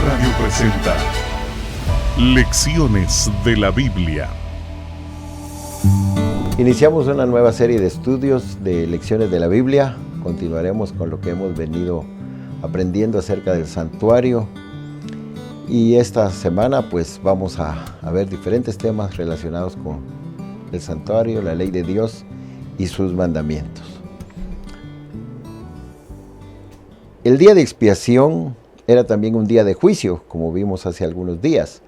Radio presenta Lecciones de la Biblia. Iniciamos una nueva serie de estudios de Lecciones de la Biblia. Continuaremos con lo que hemos venido aprendiendo acerca del santuario. Y esta semana pues vamos a ver diferentes temas relacionados con el santuario, la ley de Dios y sus mandamientos. El día de expiación era también un día de juicio, como vimos hace algunos días.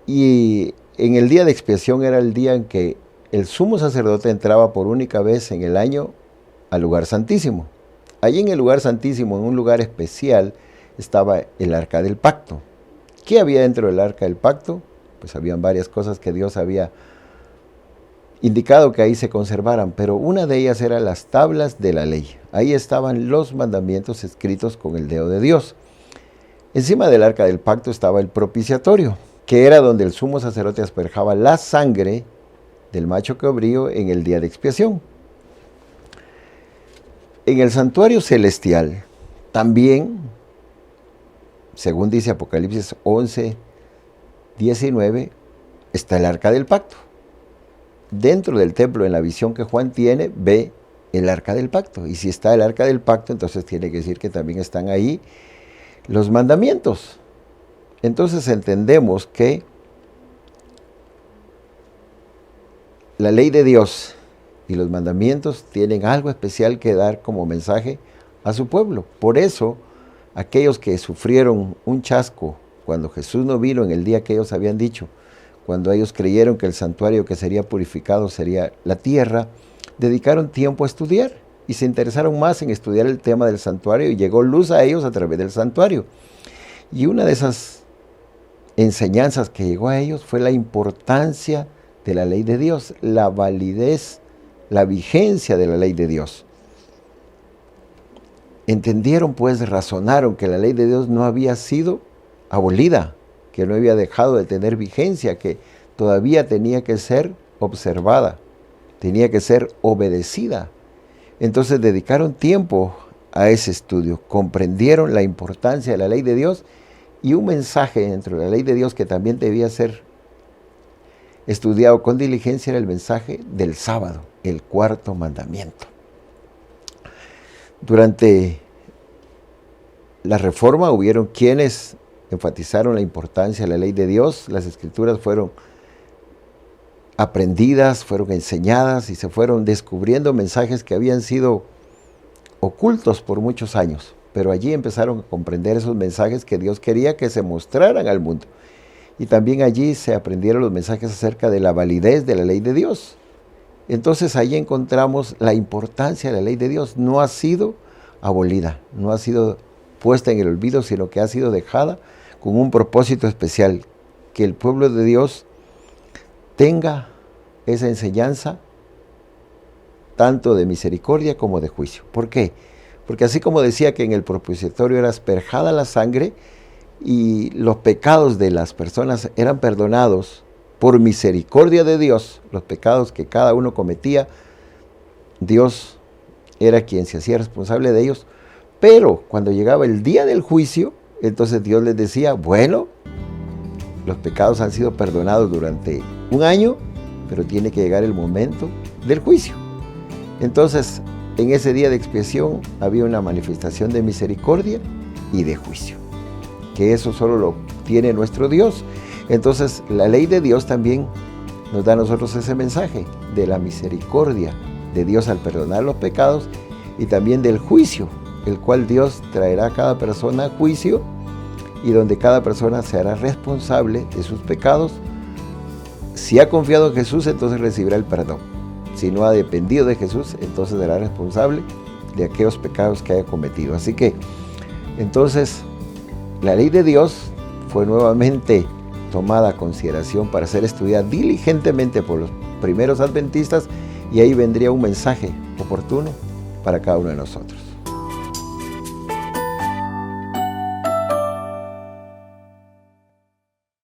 Y en el día de expiación era el día en que el sumo sacerdote entraba por única vez en el año al lugar santísimo. Allí en el lugar santísimo, en un lugar especial, estaba el arca del pacto. ¿Qué había dentro del arca del pacto? Pues habían varias cosas que Dios había indicado que ahí se conservaran, pero una de ellas eran las tablas de la ley. Ahí estaban los mandamientos escritos con el dedo de Dios. Encima del arca del pacto estaba el propiciatorio, que era donde el sumo sacerdote asperjaba la sangre del macho cabrío en el día de expiación. En el santuario celestial también, según dice Apocalipsis 11:19, está el arca del pacto. Dentro del templo, en la visión que Juan tiene, ve el arca del pacto. Y si está el arca del pacto, entonces tiene que decir que también están ahí los mandamientos. Entonces entendemos que la ley de Dios y los mandamientos tienen algo especial que dar como mensaje a su pueblo. Por eso, aquellos que sufrieron un chasco cuando Jesús no vino en el día que ellos habían dicho, cuando ellos creyeron que el santuario que sería purificado sería la tierra, dedicaron tiempo a estudiar y se interesaron más en estudiar el tema del santuario y llegó luz a ellos a través del santuario. Y una de esas enseñanzas que llegó a ellos fue la importancia de la ley de Dios, la validez, la vigencia de la ley de Dios. Entendieron pues, razonaron que la ley de Dios no había sido abolida, que no había dejado de tener vigencia, que todavía tenía que ser observada, tenía que ser obedecida. Entonces dedicaron tiempo a ese estudio, comprendieron la importancia de la ley de Dios y un mensaje dentro de la ley de Dios que también debía ser estudiado con diligencia era el mensaje del sábado, el cuarto mandamiento. Durante la Reforma hubieron quienes enfatizaron la importancia de la ley de Dios. Las escrituras fueron aprendidas, fueron enseñadas y se fueron descubriendo mensajes que habían sido ocultos por muchos años. Pero allí empezaron a comprender esos mensajes que Dios quería que se mostraran al mundo. Y también allí se aprendieron los mensajes acerca de la validez de la ley de Dios. Entonces ahí encontramos la importancia de la ley de Dios. No ha sido abolida, no ha sido puesta en el olvido, sino que ha sido dejada con un propósito especial, que el pueblo de Dios tenga esa enseñanza tanto de misericordia como de juicio. ¿Por qué? Porque así como decía que en el propiciatorio era asperjada la sangre y los pecados de las personas eran perdonados por misericordia de Dios, los pecados que cada uno cometía, Dios era quien se hacía responsable de ellos, pero cuando llegaba el día del juicio, entonces Dios les decía, bueno, los pecados han sido perdonados durante un año, pero tiene que llegar el momento del juicio. Entonces, en ese día de expiación había una manifestación de misericordia y de juicio, que eso solo lo tiene nuestro Dios. Entonces, la ley de Dios también nos da a nosotros ese mensaje de la misericordia de Dios al perdonar los pecados y también del juicio, el cual Dios traerá a cada persona a juicio y donde cada persona se hará responsable de sus pecados. Si ha confiado en Jesús, entonces recibirá el perdón. Si no ha dependido de Jesús, entonces será responsable de aquellos pecados que haya cometido. Así que, entonces, la ley de Dios fue nuevamente tomada a consideración para ser estudiada diligentemente por los primeros adventistas y ahí vendría un mensaje oportuno para cada uno de nosotros.